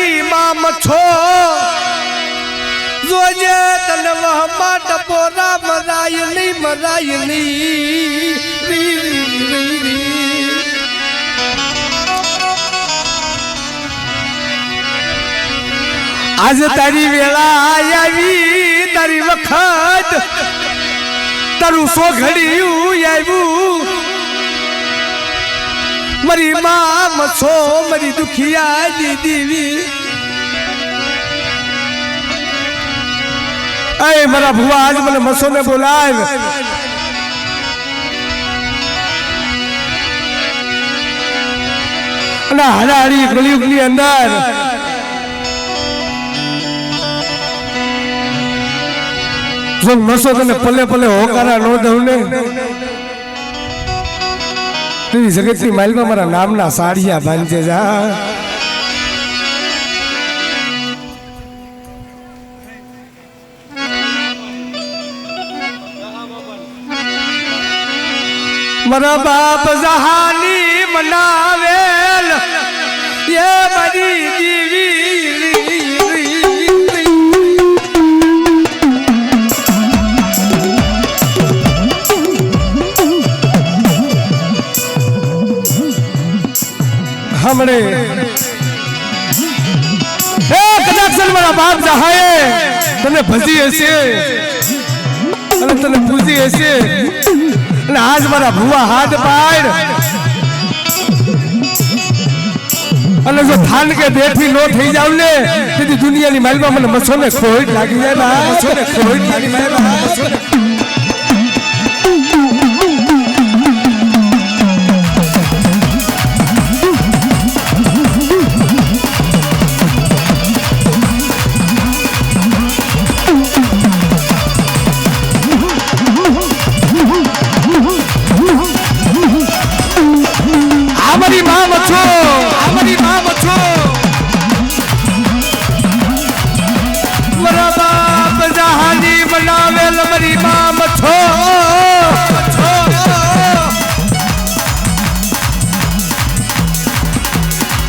मरी माम छो जोजे तलवा टपोरा मरायली मरायली री री री आज तारी वेला आवी तारी वखत तारू सो घड़िયું આવ્યું मरी माम छो मरी दुखिया दीदी अरे मारा भुआ आज મને મસો ને બોલાવ અને હરાડી કળિયુગની અંદર જો મસો તને પલે પલે હોકારા નો દઉં ને તેવી જગતની માલમાં મારા નામના સાડિયા બાંધે જા મારા બાપ જહાની મનાવેલ ये बड़ी दीवी हमने कदाक्षर मारा बाप जहाए तने भजी हसे અને તને પૂજી હશે અને આજ મારા ભુવા હાથ પાડ અને જો થાન કે બેઠી નો થઈ જાવ ને તેથી દુનિયાની માલમાં મને મસો ને ખોઈ લાગી જાય બા મસો ને ખોઈ લાગી જાય બા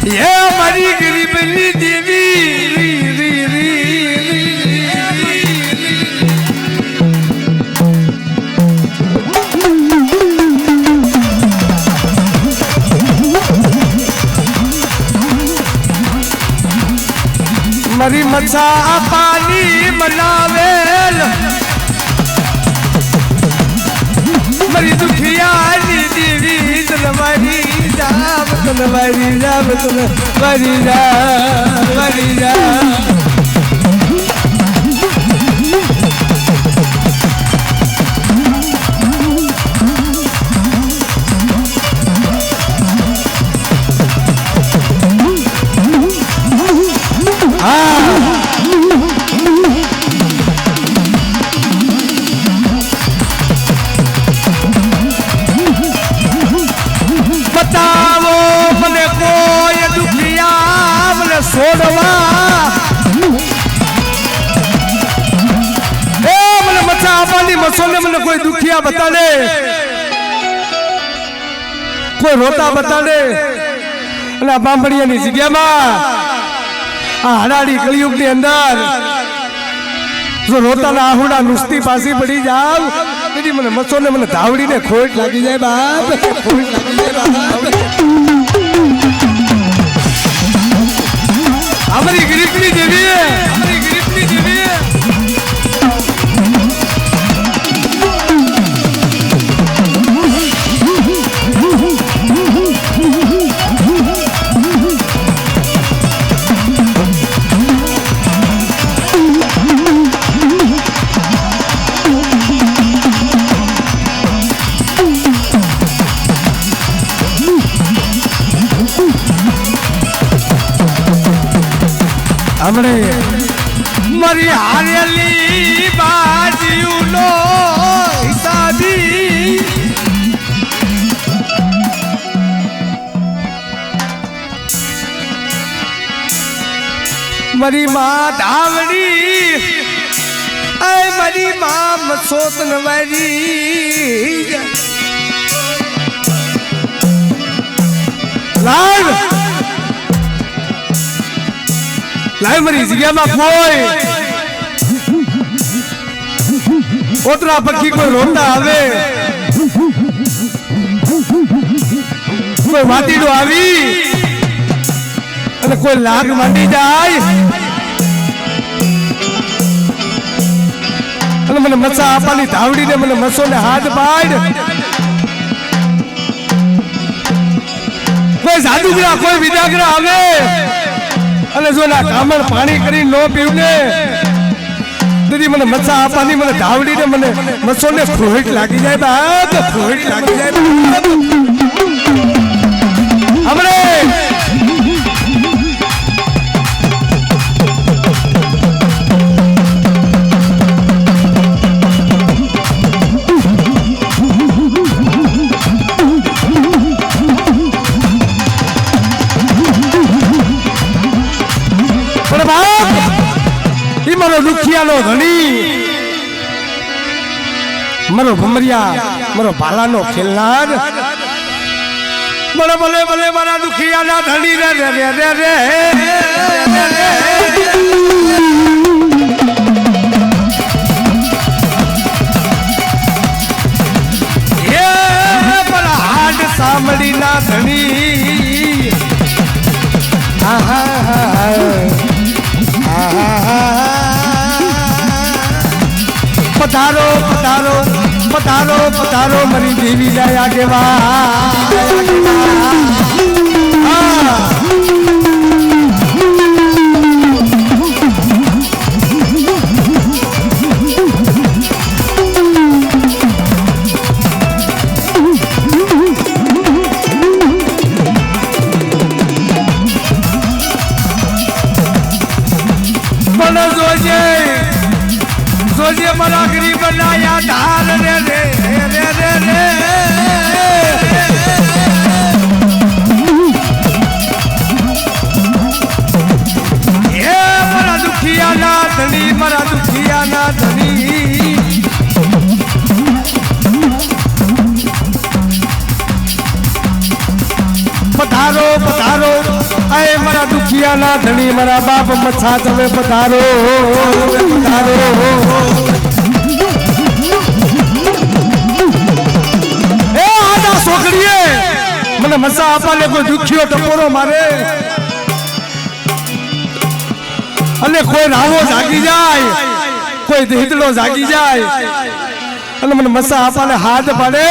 ये हमारी गरीबनी देवी मरी मचा पानी मनावेल मरी दुखिया देवी तलवारी तलवारी जाम तलवारी जा मसोने मैंने कोई दुखिया बता दे कोई रोता बता दे बांबड़िया की जगह में हराड़ी कलयुग के अंदर जो रोता ना आहुड़ा नुस्ती पासी पड़ी जाओ तेरी मैंने मसोने मैंने धावड़ी ने खोट लगी जाए बाप खोट लगी जाए बाप हमारी गिरफ्ती देवी है हमारी गिरफ्ती देवी है हमने मरी हारेली बाजियो लो हिसाबी मरी माँ धावड़ी ऐ मरी माँ मसोतन वाली લાઈમરી જગ્યામાં કોઈ ઓતરા પક્ષી કોઈ રોતા આવે, કોઈ વાતીડો આવી અને કોઈ લાગ માંડી જાય અને મને મચ્છા આપવાની ધાવડીને મને મચ્છો ને હાથ પાડ, કોઈ જાદુગરા કોઈ વિદાગરા આવે અને જો ના કામણ પાણી કરી ન પીવું ને દીદી મને મચ્છા આપવાની મને ધાવડીને મને મચ્છો ને ખોટ લાગી જાય બાપ, ખોટ લાગી જાય હમણે મારો દુખિયાનો ધણી, મારો ભમરિયા, મારો ભાલાનો ખેલનાર, બોલે બોલે બોલે મારા દુખિયાના ધણી રે રે રે રે રે એ મારા હાડ સાંભળીના ધણી, પધારો પધારો પધારો પધારો મરી દેવી જાય આગેવા જોજે મારા ગરીબ ના ધાર રે રે રે રે રે એ મારા દુખિયા ના ધણી, મારા દુખિયા ના ધણી, પધારો પધારો આય મારા દુખિયા ના ધણી, મારા બાપ મચ્છા તમે પધારો પધારો. એ આના છોકરીએ મને મચ્છા આપવાને કોઈ દુખિયો ટપોરો મારે અને કોઈ રાવો જાગી જાય, કોઈ દીધડો જાગી જાય અને મને મચ્છા આપવાને હાથ પાડે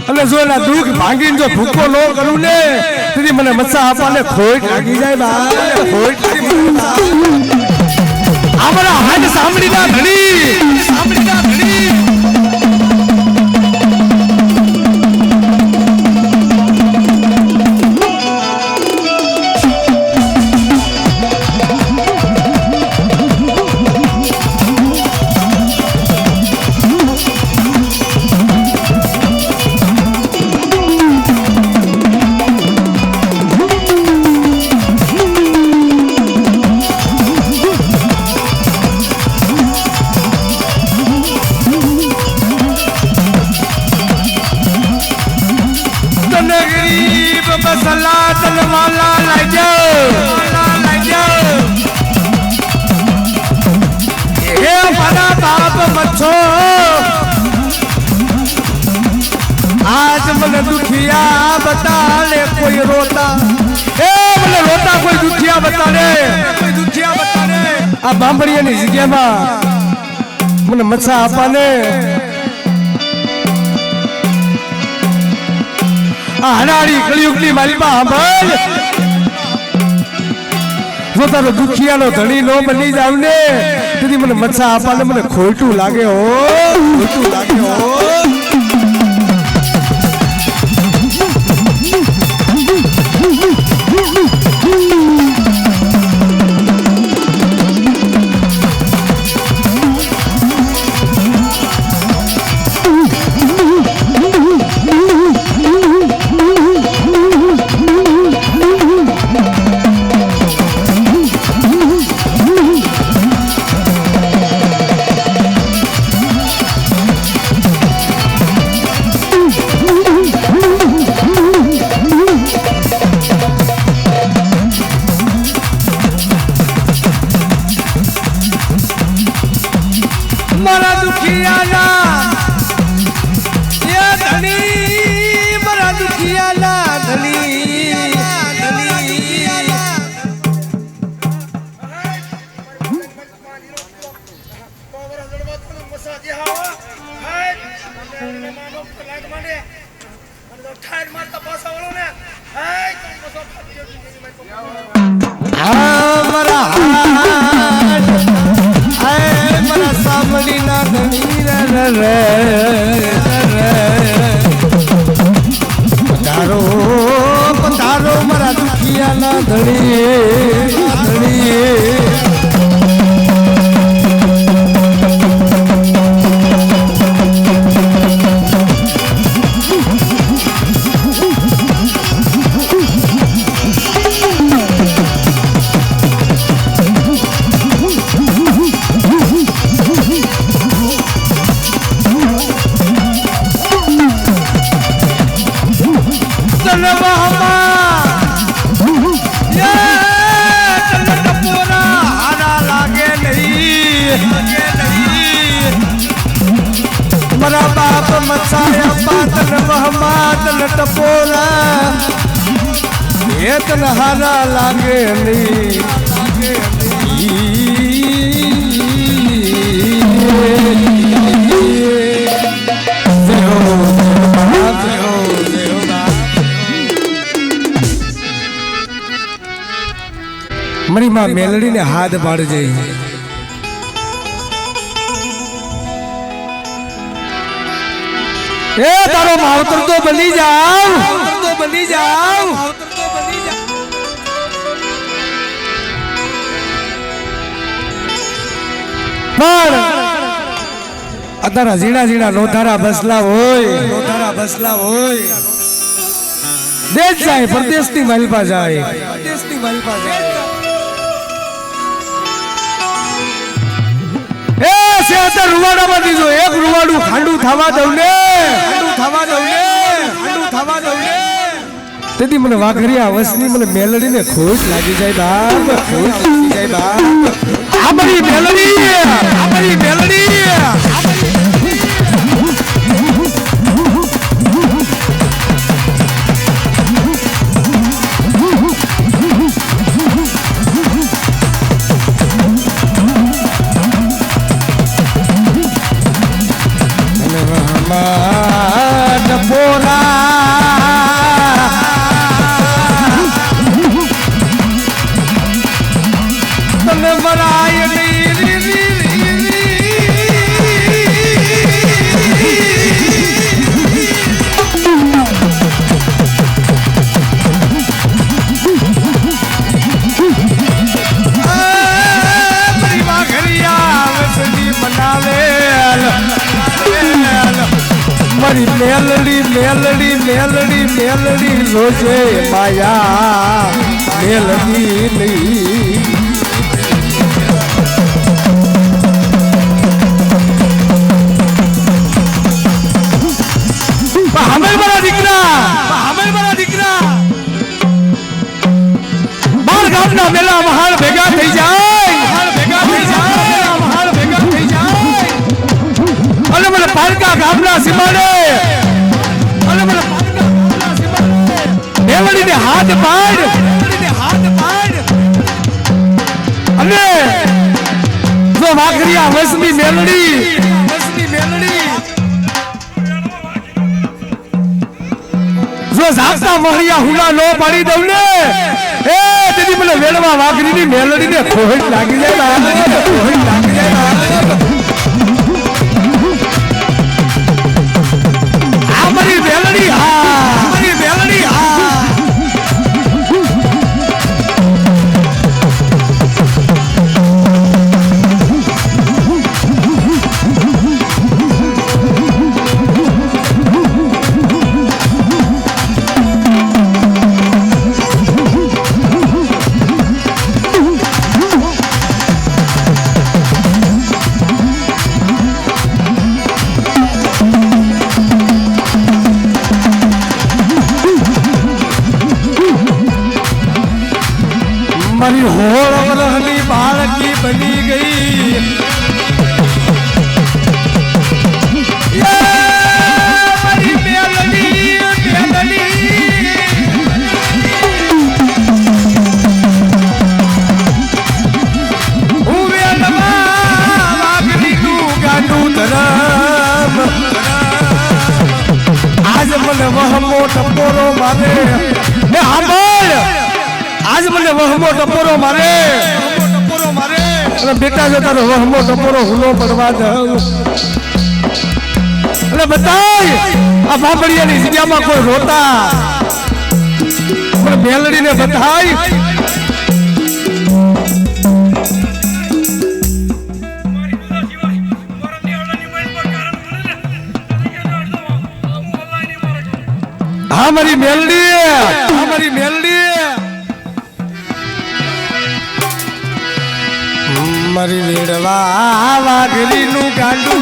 અને જો એના દુઃખ ભાંગીને જો ભૂકો ન કરું ને તેથી મને મચ્છા આપવાને ખોટ લાગી જાય બા, ખોટ અમારા હાથ સાંભળીના ધણી, સાંભળીના ધણી आज मन दुखिया बता ले कोई रोता, ए મને રોતા કોઈ દુખિયા બતા દે, કોઈ દુખિયા બતા દે આ બાંભણીયાની જગ્યામાં મને મચ્છા આપવાને આ હનારી કળિયુગની મારી બા સાંભળ, જો તારો દુખિયાનો ધણી નો બની જાવ ને તેથી મને મચ્છા આપવાને મને ખોટું લાગે હો, ખોટું લાગે હો. મારા બાપ મચાયા પાતન વહમાતન ટપોરા એ તન હારા લાગે નહીં મારી માં મેલડીને હાથ પાડજે એ તારો માવતર તો બની જાવ પણ અત્યારે ઝીણા ઝીણા લોધારા બસલા હોય દેશ જાય પરદેશની માલપા જાય એ સેવતર રૂવાડામાં દીધો એક રૂવાડું ખાંડું થવા દઉં ને તેથી મને વાઘરિયા વસની મને મેલડીને ખોટ લાગી જાય બાપ આ બધી મેલડી મેલડી રોજે માયા મેલડી નહીં મારા દીકરા બાર ગામના મેલા મહાન ભેગા થઈ જાય અને મને પાલકા ગામના સીમાડે મેલડીને હાથ પાડ અને જો વાઘરિયા વસની મેલડી જો જાગતા મહરિયા હુલા નો પાડી દઉં ને એ તેથી મને વેડવા વાઘરીની મેલડીને ખોટ લાગી જાય આ મારી મેલડી મારી હોળ વરહની બાળકી બની ગઈ મારી મેલડી હું વેલમાં વાઘરીનું ગાંડું ધરમ આજ મને વહમો ટપોરો મારે આજ મને વહમો ટપોરો મારે અને બેટા જો તારો વહમો ટપોરો હુલો પડવા દઉં અને બતાય આ બાબડિયાની જગ્યામાં કોઈ રોતા પણ મેલડીને બધાય હા મારી મેલડી મારી વેડવા વાઘરી નું ગાંડું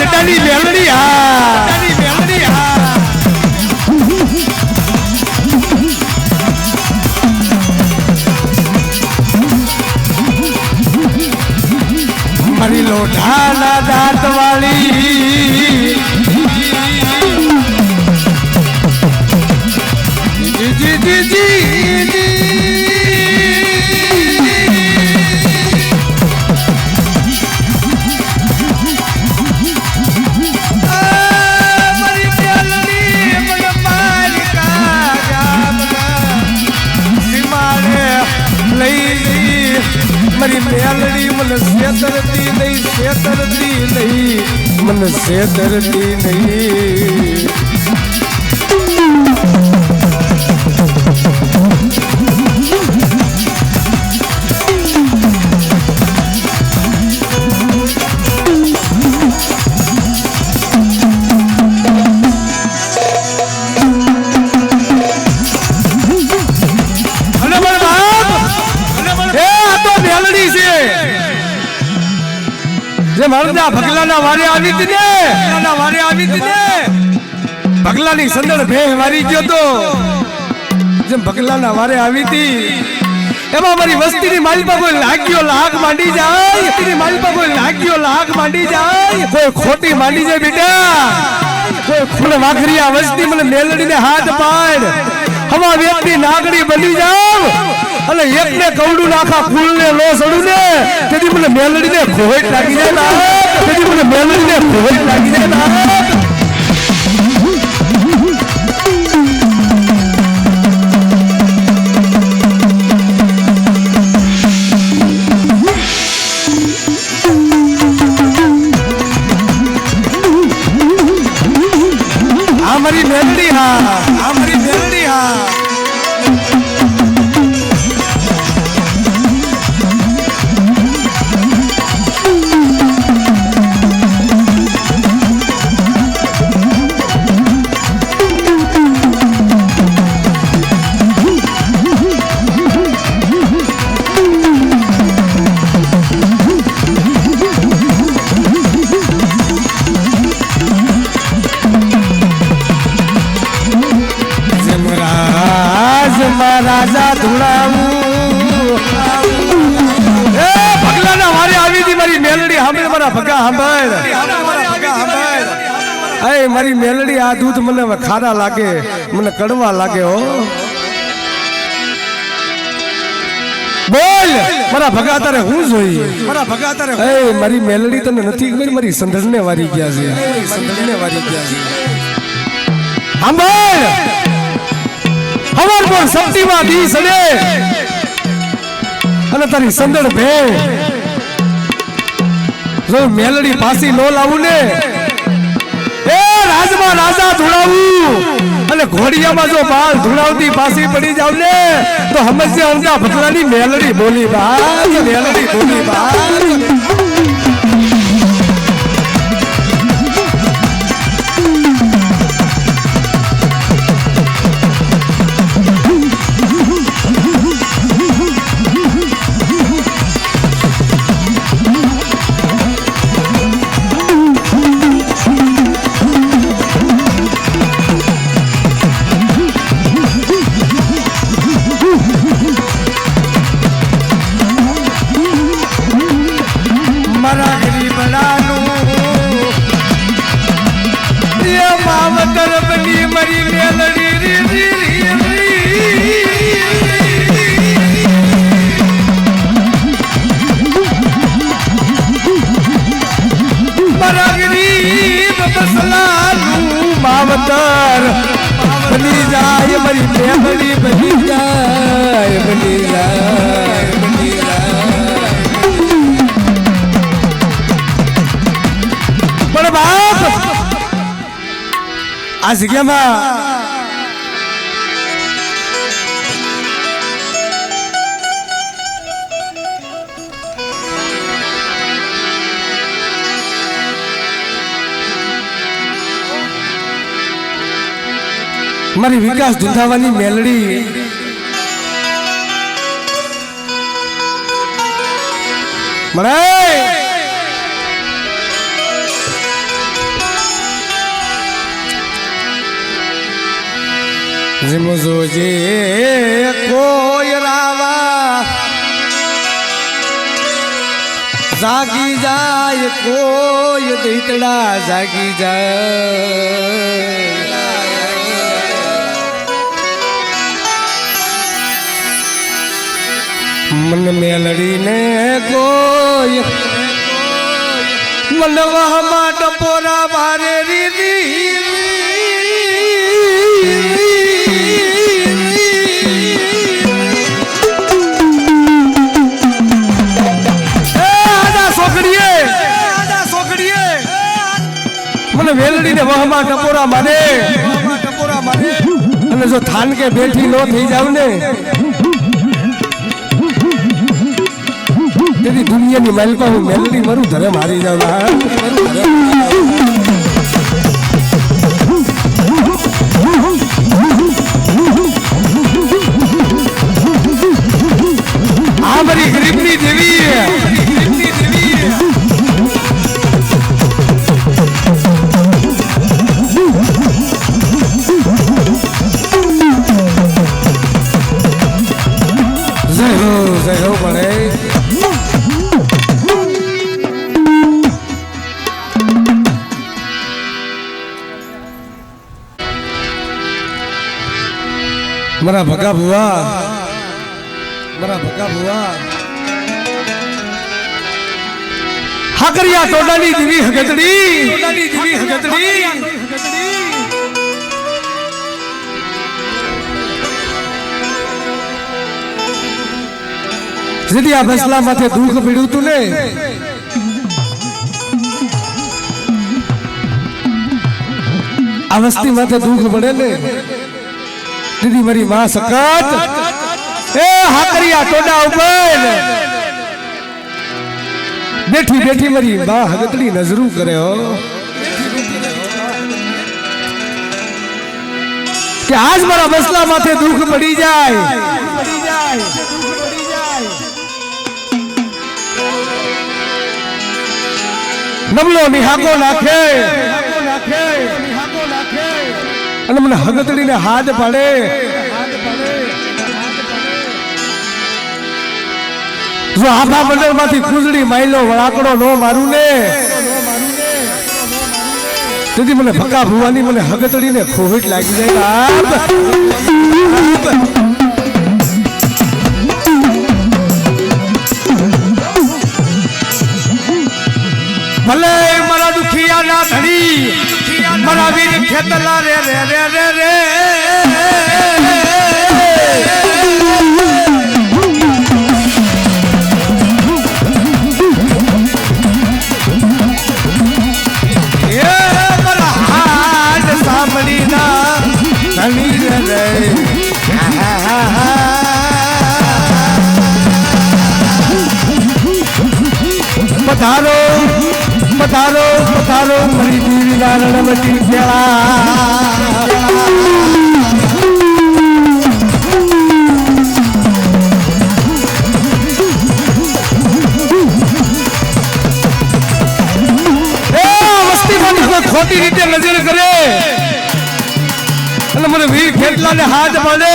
જટાની મેલડી મારી લોઢાના દાંત વાળી મારી મેલડી મને છેતરતી નહીં મને છેતરતી નહીં ભગલાના વારે આવી હતી ને ભગલાની સંદળ ભેહ વારી ગયો તો જેમ ભગલાના વારે આવી હતી એમાં મારી વસ્તીની માલિપા કોઈ લાગ્યો લાગ માંડી જાય કોઈ ખોટી માંડી જાય બેટા કોઈ ખૂણ વાઘરિયા વસ્તી મને મેલડીને હાથ પાડ હવા વ્યક્તિ નાગડી બની જાવ અને એકને કવડું નાખા ફૂલને લો સડું ને તેથી મને મેલડીને ખોટ લાગી જાય મારી મેલડી હા રાજા ધુળાવું ભગલાના વારે આવી હતી મારી મેલડી સાંભળ મારા ભગા સાંભળ મારી મેલડી આ દૂધ મને ખારા લાગે મને કડવા લાગે હો બોલ મારા ભગા તારે હું જોઈએ મારી મેલડી તને નથી ખબર મારી સંધળને વારી ગયા છે સાંભળ હવાર પર સપ્તીમાં દી સડે અને તારી સંદળ ભે જો મેલડી પાસી નો લાવું ને એ રાજમાં રાજા ધુણાવું અને ઘોડિયામાં જો બાલ ધુણાવતી પાસી પડી જાવ ને તો સમજે અંગા ભગલાની મેલડી બોલી બાજ મારા ગરીબ બસલાનું માવતર બની જાય મારી મેમરી બની જાય બની જાય બની જાય પણ બાપ આ જગ્યામાં મારી વિકાસ ધુંધાવાની મેલડી મને જોજે કોઈ રાવા જાગી જાય કોઈ દૈતડા જાગી જાય મન મેલડીને કોઈ મનવામાં ટપોરા મારે રીદી મને વેલડીને વહમાં ટપોરા મારે અને જો થાન કે બેઠી નો થઈ જાવ ને તેની દુનિયાની માલપા હું મેલડી મરું ધરે મારી જાવ આ મારી ગરીબની દેવી મારા ભગા ભુવા હાકરિયા ટોડાની દીવી હગતડી સીધી આ બસલા માથે દુઃખ પીડ્યું તું ને આ વસ્તી માથે દુઃખ પડે ને દીદી મારી માં સકત એ હાકરિયા ટોડા ઉપર બેઠી બેઠી મારી માં હગતડી નજરું કરે હો કે આજ મારા બસલા માથે દુઃખ પડી જાય નબળો નિહાકો નાખે અને મને હગતડીને હાથ પાડે જો આભા મંડળ માંથી ખુજડી માયલો વળાકડો નો મારું ને તેથી મને ભકા ભુવાની મને હગતડીને ખોટ લાગી જાય ભલે મારા દુખિયા ના ધણી મારા વીર ખેતલા રે રે રે રે રે મારા હાથ સાંભળી ના ધણી રે રે પધારો પધારો પધારો મારી દીવીના રણવટી ખેલા વસ્તીમાં ખોટી રીતે નજર કરે અને મને વીર ખેટલાને હાથ પાડે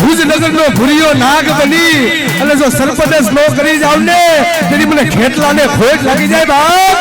ભુજનગરનો ભૂરિયો નાગ બની અને જો સરપદેશ નો કરી જાવ ને તેની મને ખેટલાને ખોટ લાગી જાય બાપ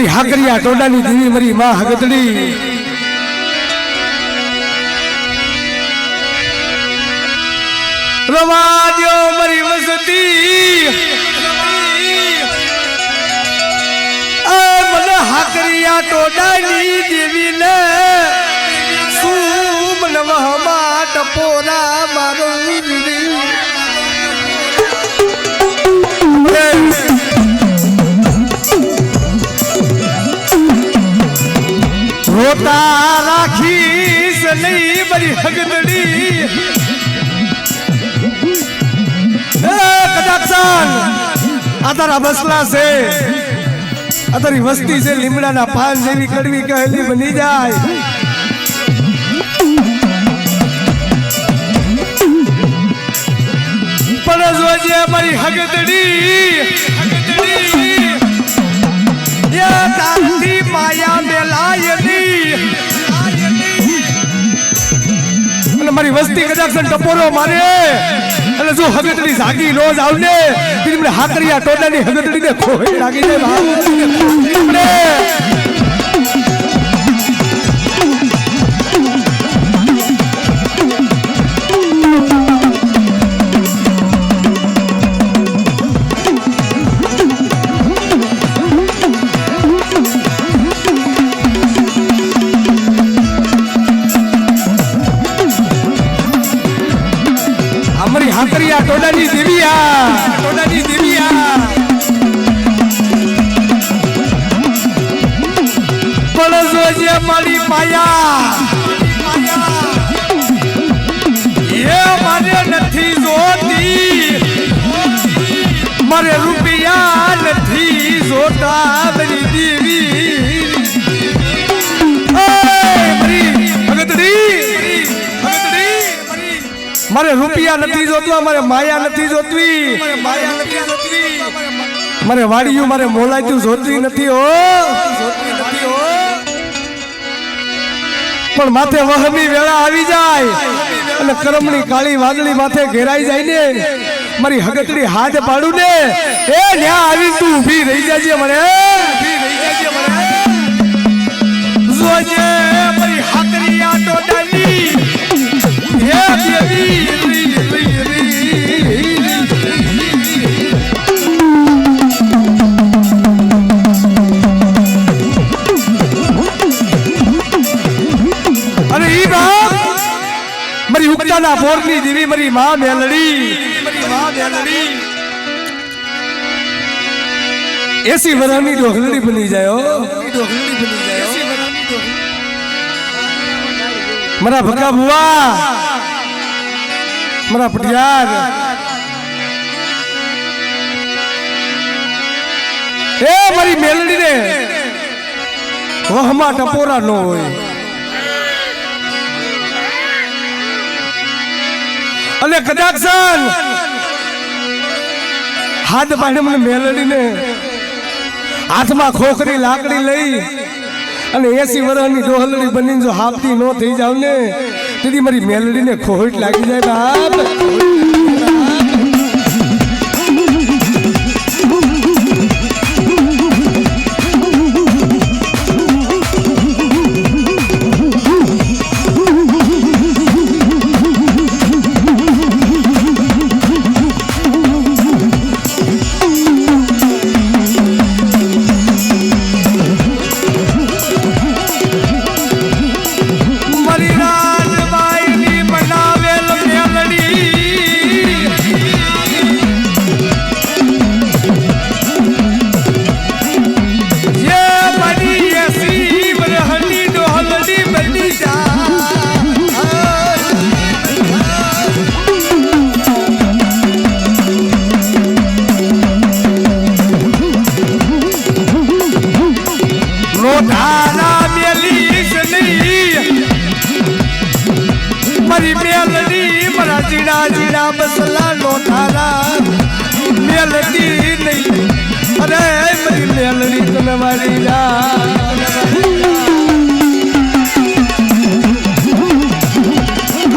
મારી હાકરિયા ટોડાની દેવી મારી માં હગતડી રવાજો મારી વસતી મને હાકરિયા ટોડાની દેવી ને શું મનવહમાં ટપોરા મારો રોતા રાખીશ નહીં મારી હગદડી કદાક્ષણ આ તારા બસલા છે આ તારી વસ્તી છે લીમડાના પાન જેવી કડવી કહેલી બની જાય પણ જોજે મારી હગદડી તારી માયા મેલાયની અને મારી વસ્તી કદાચ ટપોરો મારે અને જો હગતડી જાગી નો જાવ ને પછી મને હાકરિયા ટોડાની હગતડી ને ખોઈ લાગી જાય હાકરિયા ટોડાની દેવિયા પણ જોજે મારી માયા એ મારે નથી જોતી મારે રૂપિયા નથી જોતા મારી દેવી મારે રૂપિયા નથી જોતવા મારે માયા નથી જોતવી મારે વાડીયું મારે મોલાયું જોતવી નથી હો પણ માથે વહમી વેળા આવી જાય અને કરમની કાળી વાદળી માથે ઘેરાઈ જાય ને મારી હગતડી હાથ પાડું ને એ ન્યા આવી તું ઊભી રહી જાજે મને જોજે મારી હાકરિયા ટોડાની હે દેવી અરે ઈ બાપ મારી ઉગતાના બોરની દેવી મારી માં મેલડી 80 વર્ષની ડોહલડી બની જાય હો મારા ભક્કા બુઆ મારા પટિયાર એ મારી મેલડી ને વહમાં ટપોરા ન હોય અને કદાચ હાથ પાડે મને મેલડી ને હાથમાં ખોખરી લાકડી લઈ અને 80 વર્ષની ડોહલડી બનીને જો હાફતી ન થઈ જાવ ને તેથી મારી મેલડીને ખોટ લાગી જાય બાપ જીણા જીણા બસલા લોઠારા મેલડી નહીં અરે મારી મેલડી તને મારી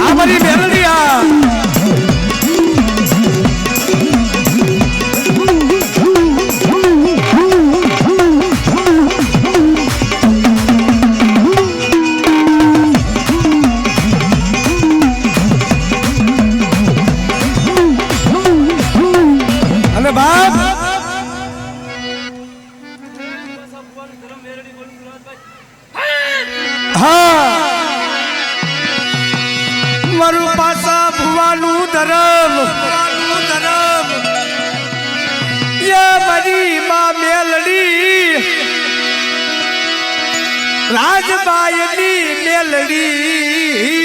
આ મારી મેલડી મારું પાસા ભુવાનું ધરમ યા મારી માં મેલડી રાજબાયની મેલડી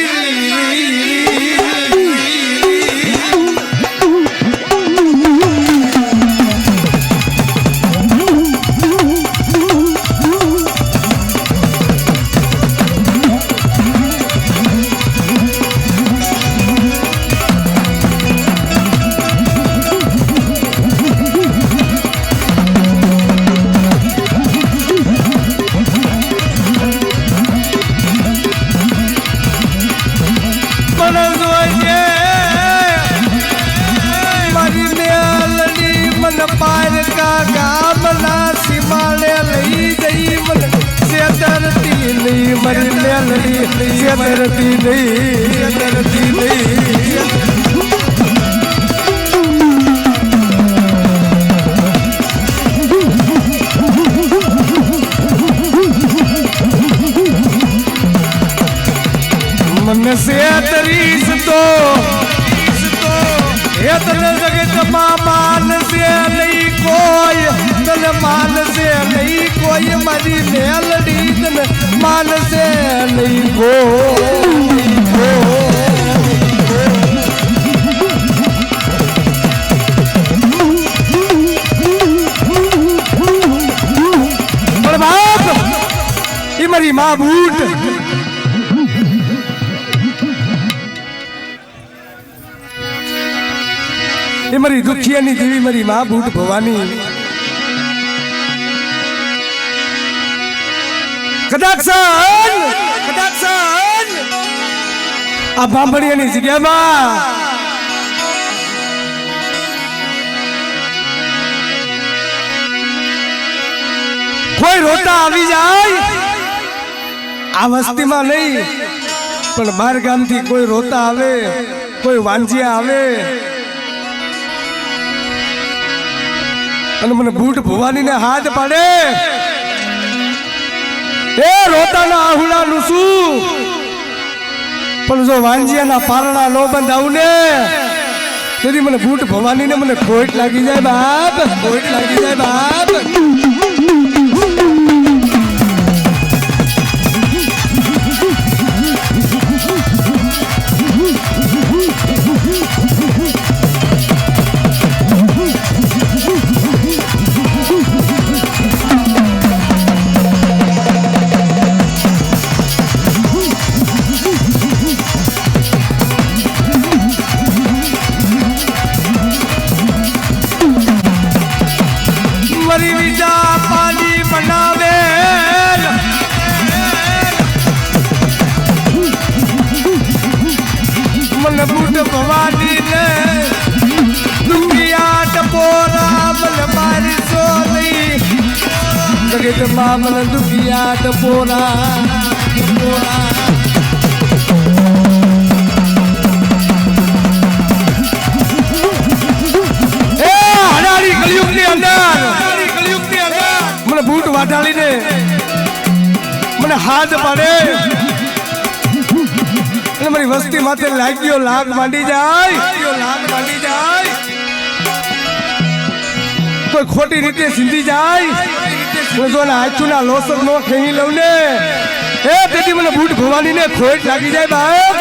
मन से तरीस तो तन जगत मान से नहीं कोई तन मान से नहीं कोई मरी मेलडी तन मान से नहीं बाप ये मरी माँ बूट ये मरी दुखियानी देवी मरी माँ बूट भवानी कदाक्षण आ बांभड़ियानी जग्यामां कोई रोता आवी जाय आ वस्तीमां नहीं पण बार गामथी कोई रोता आवे कोई वांजिया आवे અને મને બૂટ ભવાનીને હાથ પાડે એ રોતાના આહુડાનું શું પણ જો વાંજિયાના પારણા નો બંધાવું ને તેથી મને બૂટ ભવાનીને મને ખોટ લાગી જાય બાપ ખોટ લાગી જાય બાપ बूट भवानी ने दुखिया टपोरा मन मारी सोनी जगत मामल दुखिया टपोरा ए हडारी कलयुग ની અંદર મને બૂટ વાટાડીને મને હાથ પાડે મારી વસ્તી માથે લાગ્યો લાગ માંડી જાય કોઈ ખોટી રીતે સિંધી જાય જો હાચુના લોસર નો ખેઈ લઉં ને એ તેથી મને બૂટ ભવાની ને ખોટ લાગી જાય બાપ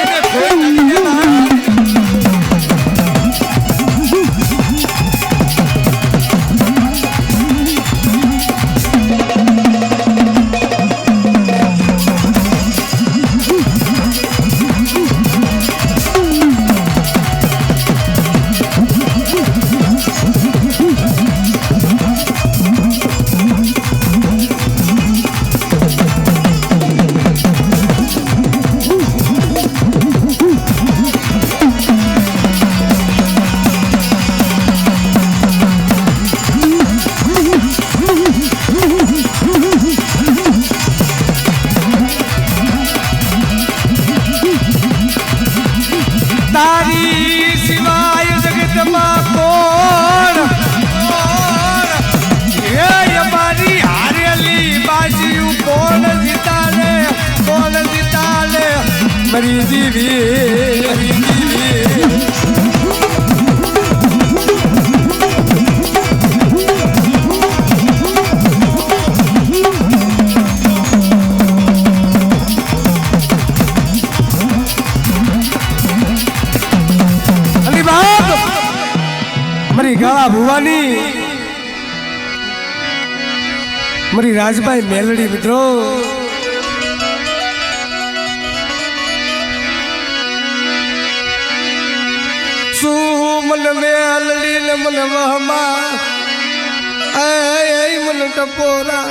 મારી ગાળા ભુવાની મારી રાજભાઈ મેલડી મિત્રો શું મન મેલડી ને મન વહમા મન ટપોરા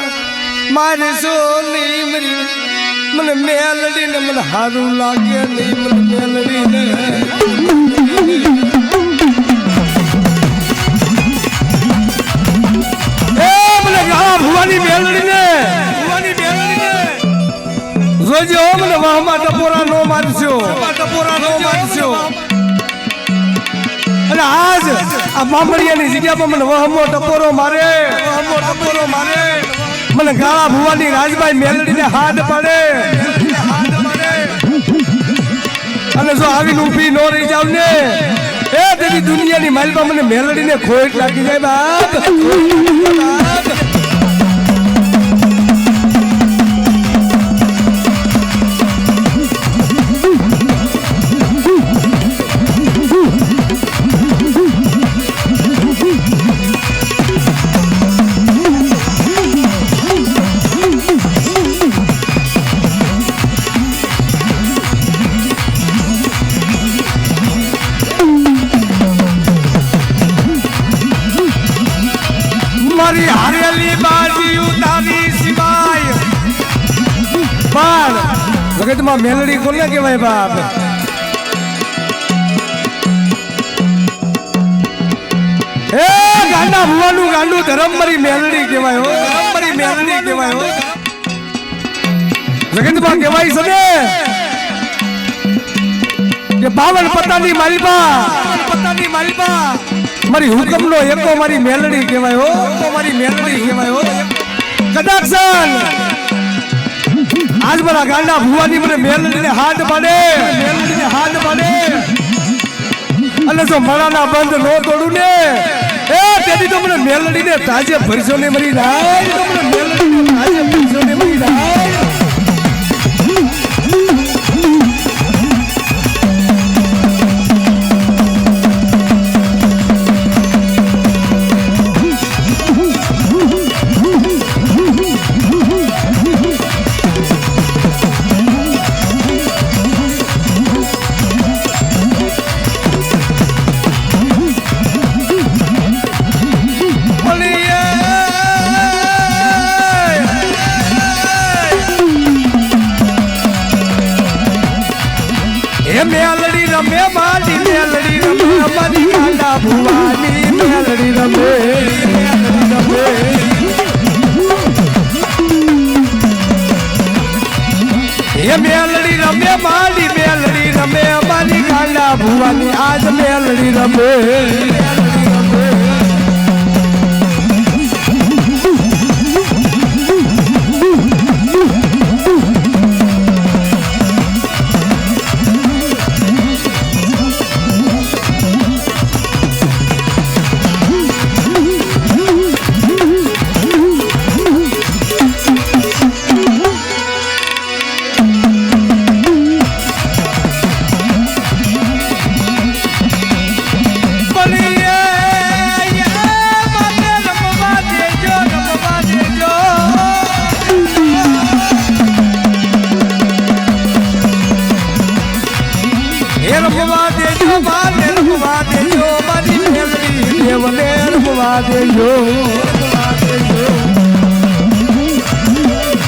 મારી સોની મરી મને મેલડી ને મને હારું લાગે નહીં મને મેલડી ને ભુવાની મેલડી ને જોજો મને વાહમાં ટપોરા નો મારશો અને આજ આ મામડિયાની જગ્યામાં મને વહમો ટપોરો મારે મને ગાળા ભુવાની રાજભાઈ મેલડી ને હાથ પડે અને જો આવીને ઊભી નો રહી જાવ ને એ તેની દુનિયાની માલમાં મને મેલડી ને ખોટ લાગી જાય બાપ हरियाली बाजी उतारी सिवाय बार जगत में मेलडी को ना केवाय बाप ए गांडा भुवानु गांडू धर्म मरी मेलडी केवाय हो जगत में केवाय सने के बावन पतानी मालबा મારી હુકમ નો એકો મારી મેલડી કહેવાય હો કદાક્ષન આજ મારા ગાંડા ભુવાની મને મેલડીને હાથ પાડે અને જો મળાના બંધ નો તોડું ને એ તેથી તો મને મેલડીને તાજે ભરસો ને મરી જાય મેલડી રમે મારી મેલડી રમે મારી ગાંડા ભુવાની મેલડી રમે એ મેલડી રમે મારી મેલડી રમે મારી ગાંડા ભુવાની આજ મેલડી રમે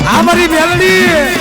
हमारी मेलडी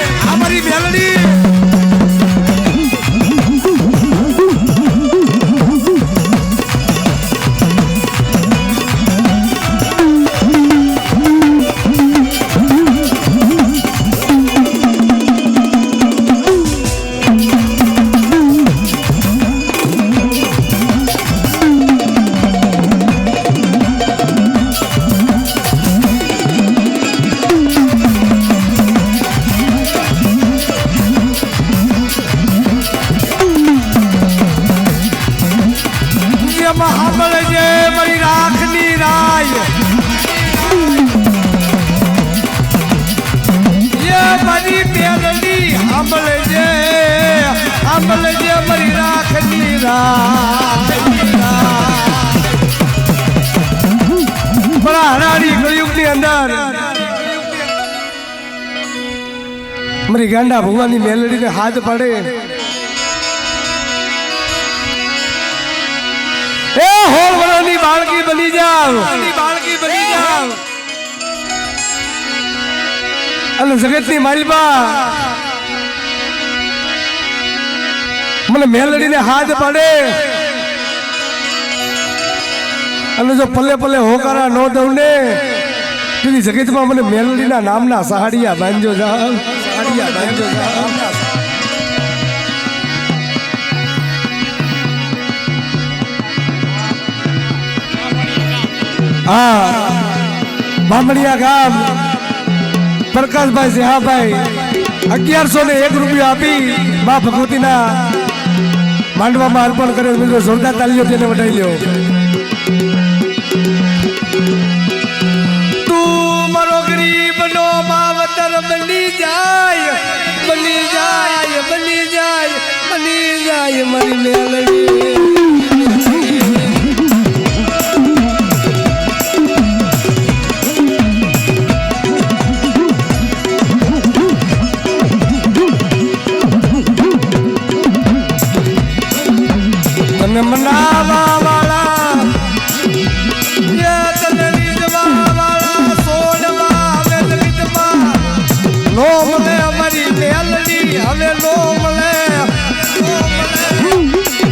સાંભળજે મારી રાખની રાય મારી મેલડી સાંભળજે સાંભળજે મારી રાખની પણ હરાડી કળિયુગની અંદર મારી ગાંડા ભગવાનની મેલડીને હાથ પાડે એ હોળ વરાની બાળકી બની જાવ અને જગતની માલિબા મને મેલડીને હાથ પાડે અને જો પલે પલે હોકારા નો દઉં ને તેની જગતમાં મને મેલડીના નામના સહાડિયા બાંધજો જાવ હા બામણિયા ગામ પ્રકાશભાઈ સિંહાભાઈ 1101 રૂપિયા આપી મા ભગવતીના માંડવામાં અર્પણ કરે મિત્રો જોરદાર તાલીઓ તેને વટાવી લ્યો તું મારો ગરીબનો માવતર બની જાય મારી મેલડી મનાવા વાળા તને રીતવા વાળા સોડવા વેદરીતમાં નો મળે અમારી મેલડી હવે નો મળે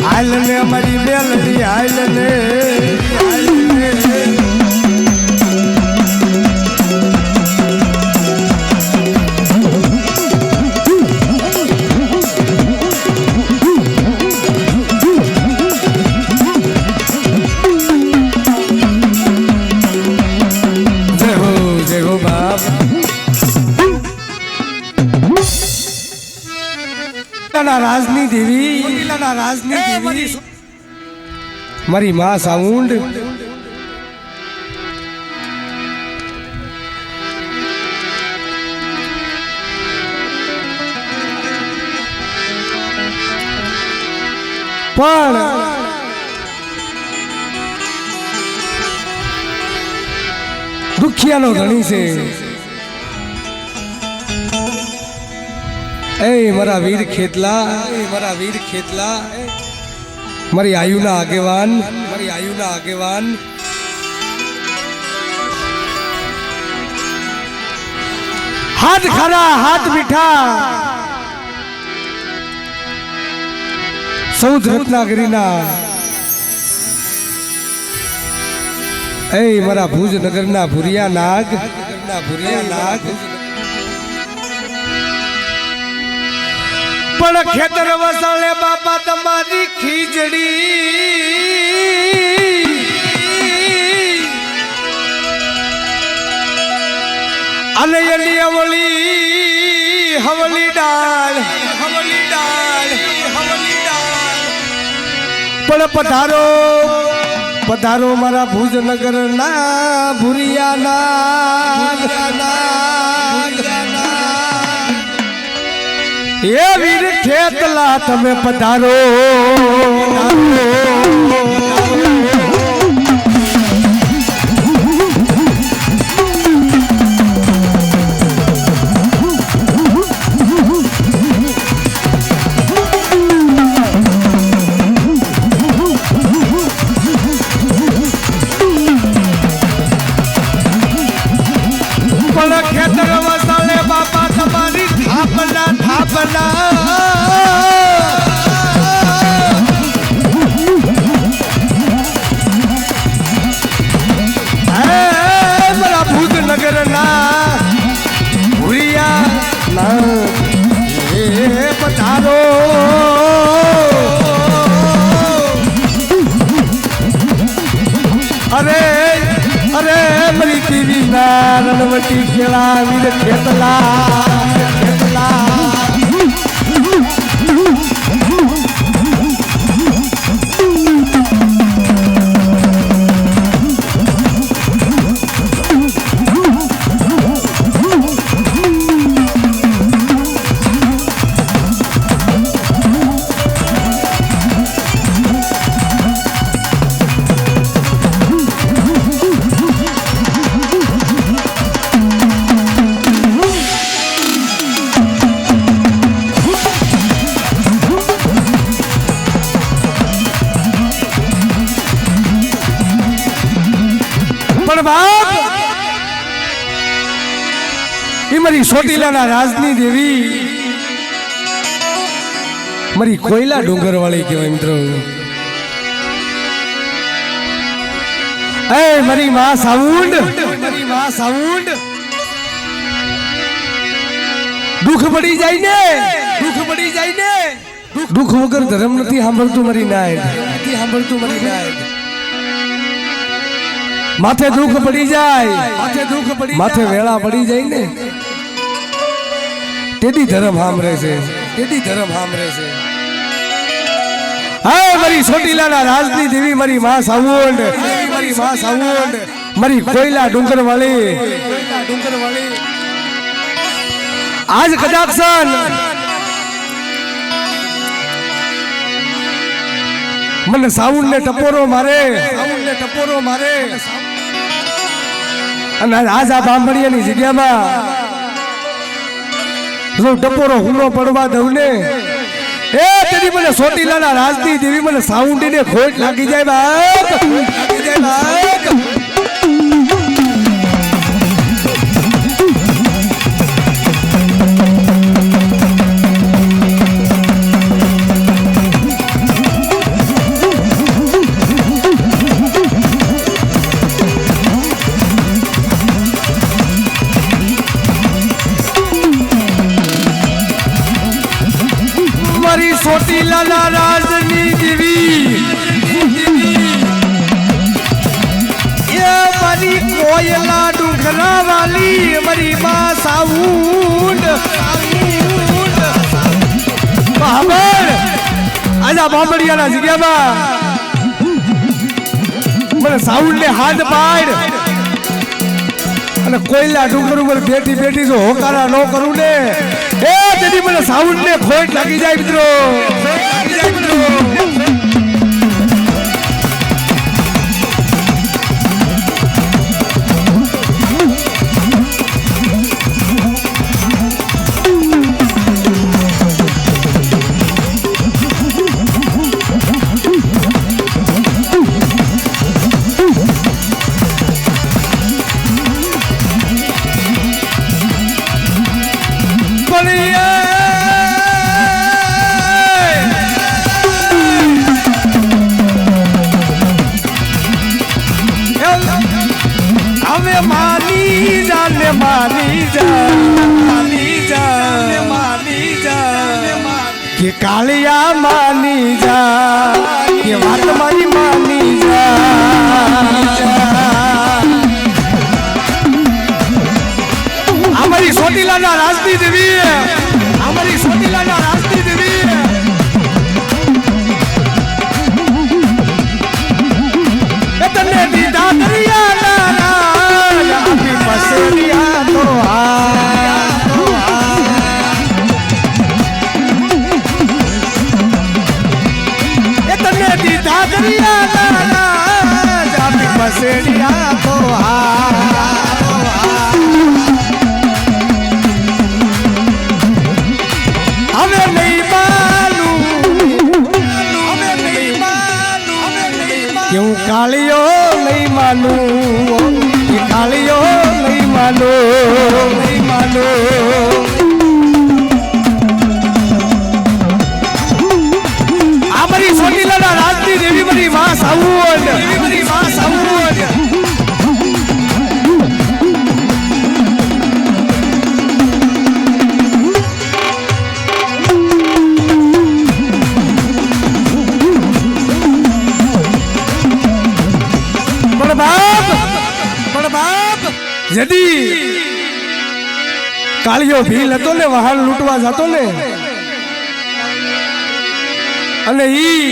હાલ ને અમારી મેલડી હાલ ને રાજની દેવી મારી માં સાઉન્ડ પણ દુખિયાનો ધણી છે એ મારા વીર ખેતલા મારી આયુના આગેવાન હાથ ખારા હાથ મીઠા સૌદ રત્નાગીરીના એ મારા ભુજનગરના ભુરિયા નાગ પણ ખેતર વસાલે બાપા તમારી ખીજડી અને એની હવલી ડાળ પણ પધારો મારા ભુજનગર ના ભુરિયા એ વીર ખેતલા તમે પધારો પણ ખેતર વસાલે બાપા તમારી થાપના મારા ભૂતનગર ના ભૂરિયા ના પધારો અરે મરી ટીવી ના રણવટી ખેલા વીર ખેતલા પણ બાપ એ મારી ચોટીલાના રાજની દેવી મારી કોયલા ડુંગર વાળી કહેવાય મિત્રો. એ મારી માં સાઉન્ડ, મારી માં સાઉન્ડ દુઃખ પડી જાય ને, દુઃખ પડી જાય ને, દુઃખ વગર ધર્મ નથી સાંભળતું મારી નાય, નથી સાંભળતું મારી નાય. માથે દુઃખ પડી જાય, માથે દુઃખ પડી, માથે વેળા પડી જાય ને તેથી ધર્મ સાંભળે છે, તેથી ધર્મ સાંભળે છે. હા મારી ચોટીલાના રાજની દેવી મારી માં સાઉન્ડ, મારી માં સાઉન્ડ મારી કોયલા ડુંગર વાળી, ડુંગર વાળી આજ કદાક્ષન મને સાઉન્ડ ને ટપોરો મારે, સાઉન્ડ ને ટપોરો મારે અને આજ આ બાંભણિયાની જગ્યામાં જો ટપોરો હુનો પડવા દઉં ને એ તેની મને ચોટીલાના રાજની દેવી મને સાઉન્ડ ને ખોટ લાગી જાય બાપ, લાગી જાય બાપ. ચોટીલાના રાજની દેવી એ મારી કોયલા ડુંગરા વાલી મારી માં સાઉન્ડ, બહાબર આજા બાબડિયાના જગ્યામાં મને સાઉન્ડ ને હાથ પાડ અને કોયલા ડુંગર ઉપર બેઠી બેઠી જો હોકારા ન કરું ને એ તેથી મને સાઉન્ડ ને ખોટ લાગી જાય મિત્રો, લાગી જાય મિત્રો. માની જા ને માની જા, માની જા, માની જા કે કાળિયા માની જા કે વાત મારી માની જા. અમારી ચોટીલાના રાજની દેવી, અમારી ચોટીલાના રાજની દેવી તને દીધા દરિયાના પસરિયા તો એ તને દીધા દરિયાના જાપી પસરિયા તો હવે નહીં માનું, હવે નહીં માનું કેવું કાળિયો નહીં માનું, કાળિયો નહીં માનો, નહીં માનો. આ મારી ચોટીલાના રાજની દેવી મારી માં સાઉન્ડ, મારી માં સાઉન્ડ પણ બાપ, પણ બાપ यदि કાળિયો ભીલ હતો ને વાહન લૂંટવા જતો ને અને ઈ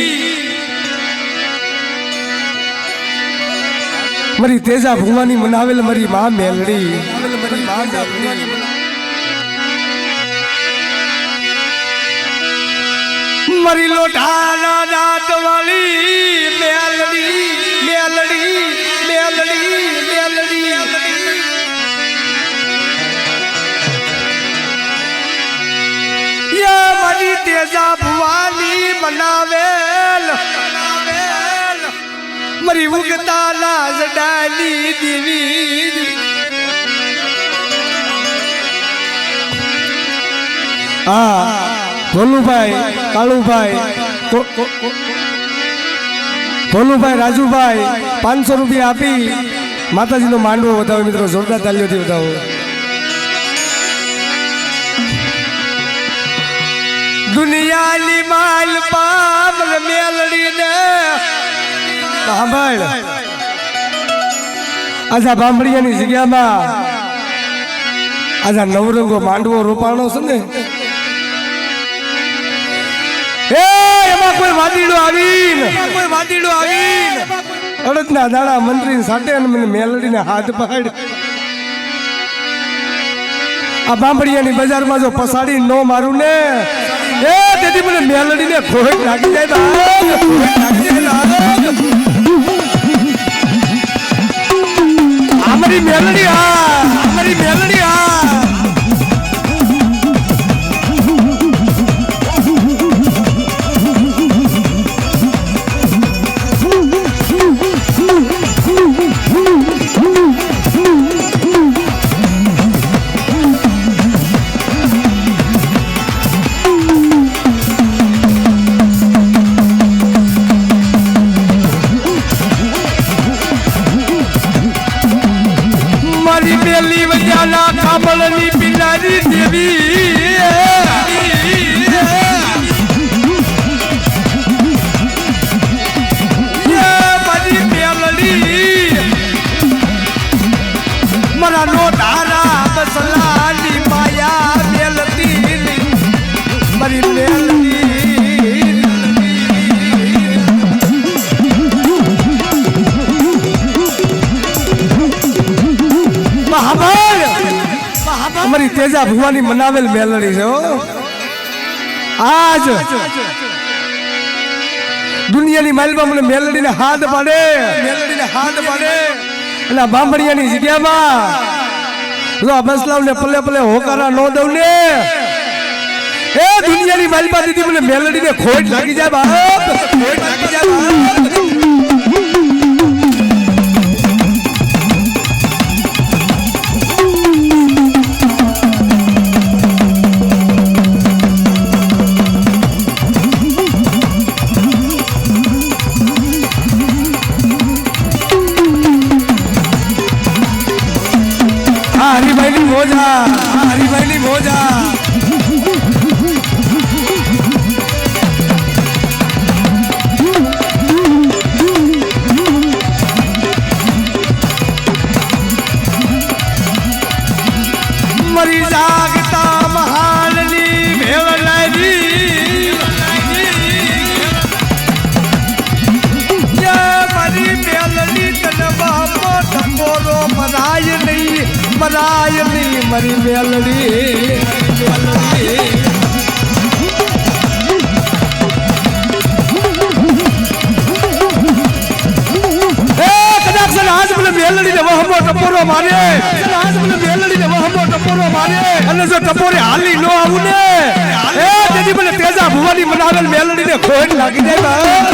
મારી તેજા ભુવાની મનાવેલ મારી માં મેલડી, મારી લોઢાના દાંત વાળી મેલડી, મેલડી, મેલડી, મેલડી યા મારી તેજા ભુવાની મનાવેલ મારી ઉગતા લાજ ડાલી દેવી હા ભોલુભાઈ કાળુભાઈ ભોલુભાઈ રાજુભાઈ 500 રૂપિયા આપી માતાજીનો માંડવો વધાવો મિત્રો જોરદાર તાલીઓથી વધાવો દુનિયાની માલ પામલ મેલડીને સાંભળ આજા બાંભળિયાની જગ્યામાં આજા નવરંગો માંડવો રોપાણો છે ને એમાં કોઈ વાદીડો આવીને અડદના દાડા મંત્રી સાથે અને મને મેલડીને હાથ પકડ આ બાંભળિયાની બજારમાં જો પસાડી નો મારું ને એ તેથી મને મેલડીને ખોટ લાગી જાય અમારી મેલડી મેલી વજાના કામળની પિલારી દેવી મારી મેલડી મારા નો ધારા બસલાની માયા મેલતી મારી મેલડી અમારી તેજા ભુવાની મનાવેલ મેલડી છે આજ દુનિયાની માઇલમાં મને મેલડીને હાથ પાડે અને બાંભણિયાની જગ્યામાં જો બસલાવને પલે પલે હોકારા નો દઉં ને એ દુનિયાની માઇલમાં દીધી મને મેલડીને ખોટ લાગી જાય બાપ હરિભાઈની મોજા મરી જાગતા મહાલની ભેવલાજી મારી મેલડી તને બાપો ટકોરો મરાય નહીં મારી મેલડી મેલડીને વહમો ટપોરો મારે અને જો ટપોરે હાલી નો આવું ને એ તેથી મને તેજા ભુવાની મનાવેલ મેલડીને ખોટ લાગી જાય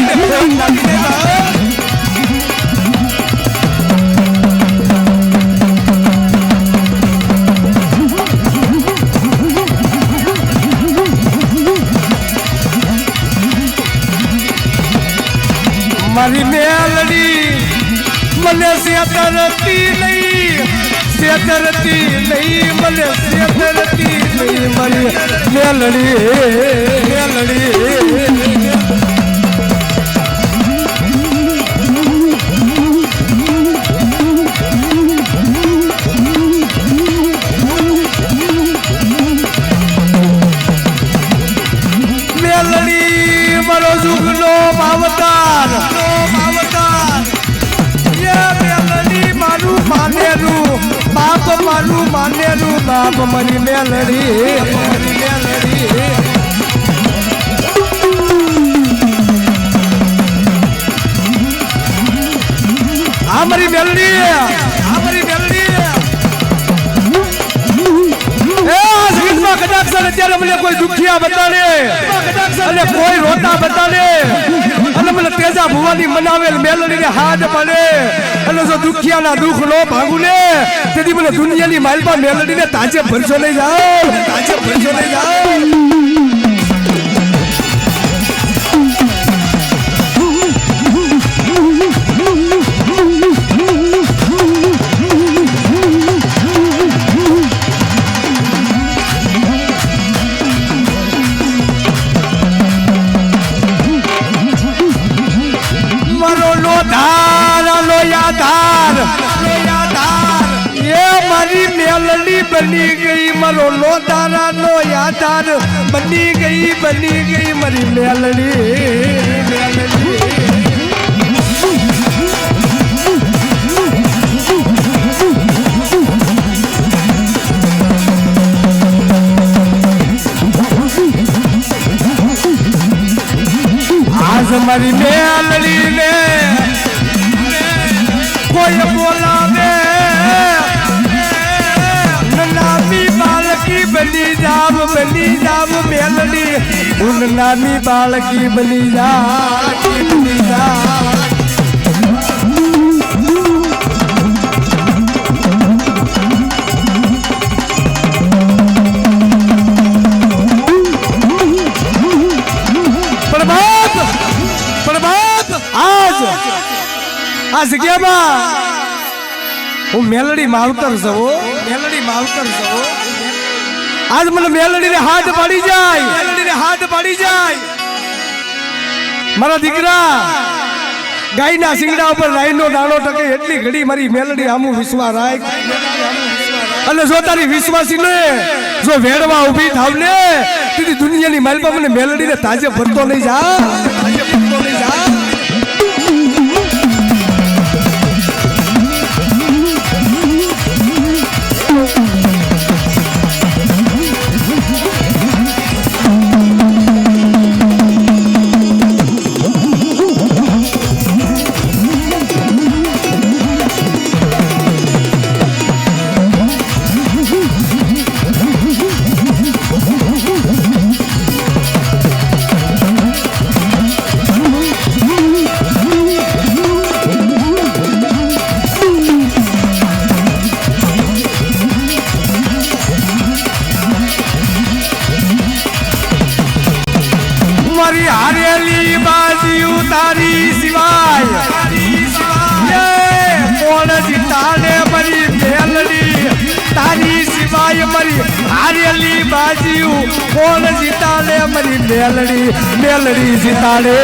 મારી મેલડી મને સેતરતી નહીં મને સેતરતી નહીં મારી મેલડી મારો જુગનો ભાવતાર મારું માનેરું બાપ મારી મેલડી મારી મેલડી કદાચ અત્યારે મને કોઈ દુખિયા બતાડે અને કોઈ રોતા બતાડે અને મને તેજા ભગવાનની મનાવેલ મેલડીને હાથ પડે અને જો દુખિયાના દુઃખ નો ભાગું ને તેથી મને દુનિયાની માલપા મેલડીને તાજે ભરજો નહીં જાઓ, તાજે ભરજો નહીં જાઓ. મેલડી બની ગઈ મારો લોધારા નો યાદાર બની ગઈ મારી મેલડી આજ મારી મેલડી ને કોઈ બોલાવે બની જાવ મેલડી ઉન નાની બાળકી બની જા પ્રભાત આ જગ્યામાં હું મેલડી માવતર છું આજ મને મેલડીને હાથ પાડી જાય મારા દીકરા ગાયના સિંગડા ઉપર રાઈનો દાણો ટકે એટલી ઘડી મારી મેલડી આમું વિશ્વાસ રાખ અને જો તારી વિશ્વાસી ને જો વેડવા ઊભી થાવ ને તેથી દુનિયાની માલપા મને મેલડીને તાજે ભરતો નહીં જા. મારી હારેલી બાજુ તારી સિવાય કોણ જીતાને મારી મેલડી તારી સિવાય મારી હારેલી બાજુ કોણ જીતાને મારી મેલડી જીતાડે